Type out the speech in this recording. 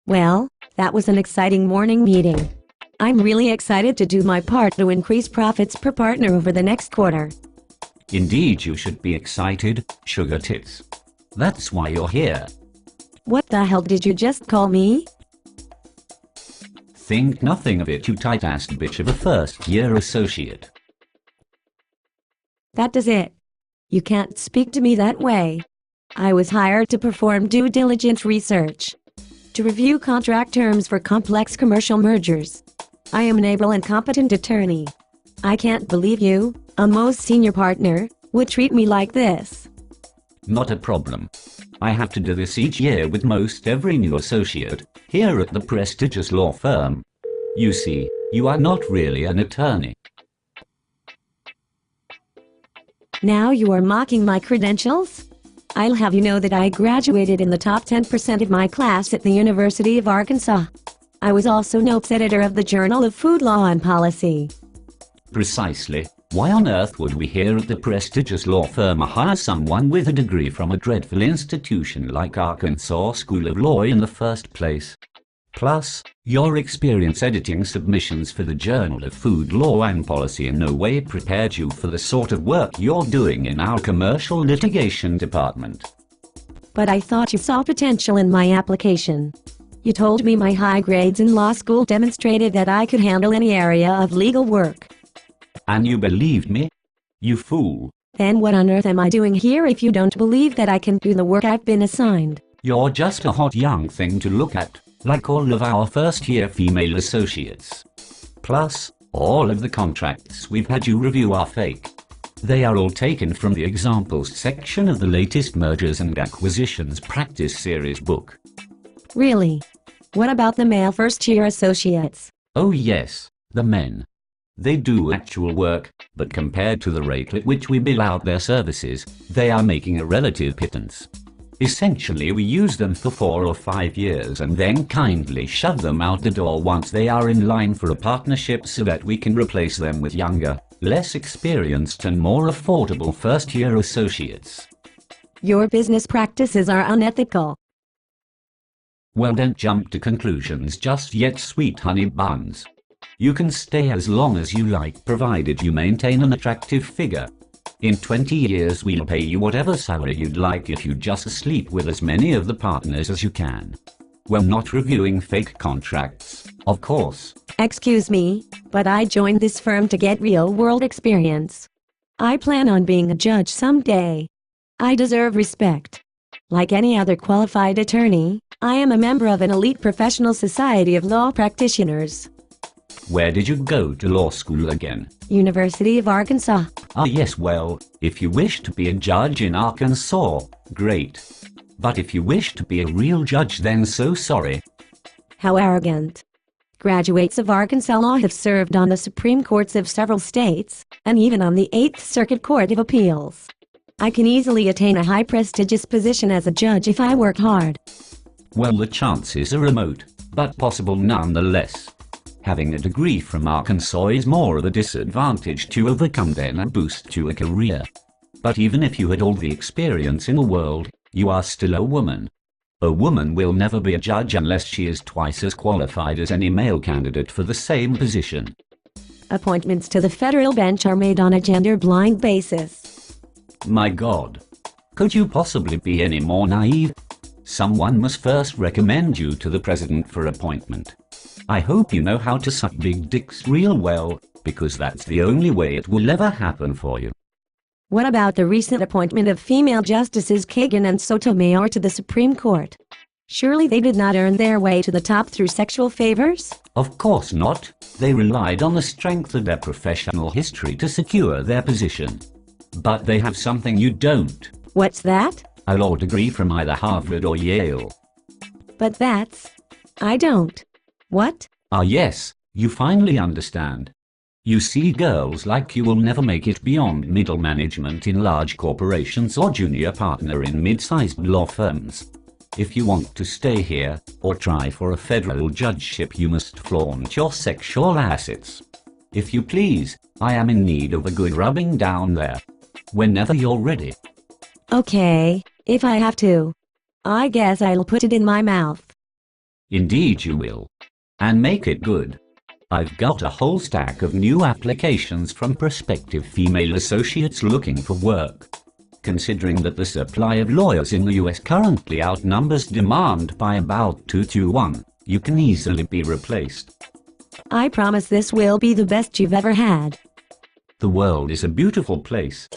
Well, that was an exciting morning meeting. I'm really excited to do my part to increase profits per partner over the next quarter. Indeed, you should be excited, sugar tits. That's why you're here. What the hell did you just call me? Think nothing of it, you tight-assed bitch of a first-year associate. That does it. You can't speak to me that way. I was hired to perform due diligence research, to review contract terms for complex commercial mergers. I am an able and competent attorney. I can't believe you, a most senior partner, would treat me like this. Not a problem. I have to do this each year with most every new associate, here at the prestigious law firm. You see, you are not really an attorney. Now you are mocking my credentials? I'll have you know that I graduated in the top 10% of my class at the University of Arkansas. I was also notes editor of the Journal of Food Law and Policy. Precisely. Why on earth would we here at the prestigious law firm hire someone with a degree from a dreadful institution like Arkansas School of Law in the first place? Plus, your experience editing submissions for the Journal of Food Law and Policy in no way prepared you for the sort of work you're doing in our commercial litigation department. But I thought you saw potential in my application. You told me my high grades in law school demonstrated that I could handle any area of legal work. And you believed me? You fool. Then what on earth am I doing here if you don't believe that I can do the work I've been assigned? You're just a hot young thing to look at, like all of our first-year female associates. Plus, all of the contracts we've had you review are fake. They are all taken from the examples section of the latest Mergers and Acquisitions Practice Series book. Really? What about the male first-year associates? Oh yes, the men. They do actual work, but compared to the rate at which we bill out their services, they are making a relative pittance. Essentially, we use them for 4 or 5 years and then kindly shove them out the door once they are in line for a partnership so that we can replace them with younger, less experienced and more affordable first-year associates. Your business practices are unethical. Well, don't jump to conclusions just yet, sweet honey buns. You can stay as long as you like provided you maintain an attractive figure. In 20 years we'll pay you whatever salary you'd like if you just sleep with as many of the partners as you can. We're not reviewing fake contracts, of course. Excuse me, but I joined this firm to get real-world experience. I plan on being a judge someday. I deserve respect. Like any other qualified attorney, I am a member of an elite professional society of law practitioners. Where did you go to law school again? University of Arkansas. Ah yes, well, if you wish to be a judge in Arkansas, great. But if you wish to be a real judge, then so sorry. How arrogant. Graduates of Arkansas law have served on the Supreme Courts of several states, and even on the 8th Circuit Court of Appeals. I can easily attain a high prestigious position as a judge if I work hard. Well, the chances are remote, but possible nonetheless. Having a degree from Arkansas is more of a disadvantage to overcome than a boost to a career. But even if you had all the experience in the world, you are still a woman. A woman will never be a judge unless she is twice as qualified as any male candidate for the same position. Appointments to the federal bench are made on a gender-blind basis. My God. Could you possibly be any more naive? Someone must first recommend you to the president for appointment. I hope you know how to suck big dicks real well, because that's the only way it will ever happen for you. What about the recent appointment of female Justices Kagan and Sotomayor to the Supreme Court? Surely they did not earn their way to the top through sexual favors? Of course not. They relied on the strength of their professional history to secure their position. But they have something you don't. What's that? A law degree from either Harvard or Yale. But that's... I don't. What? Ah yes, you finally understand. You see, girls like you will never make it beyond middle management in large corporations or junior partner in mid-sized law firms. If you want to stay here, or try for a federal judgeship, you must flaunt your sexual assets. If you please, I am in need of a good rubbing down there. Whenever you're ready. Okay, if I have to. I guess I'll put it in my mouth. Indeed you will. And make it good. I've got a whole stack of new applications from prospective female associates looking for work. Considering that the supply of lawyers in the US currently outnumbers demand by about 2 to 1, you can easily be replaced. I promise this will be the best you've ever had. The world is a beautiful place.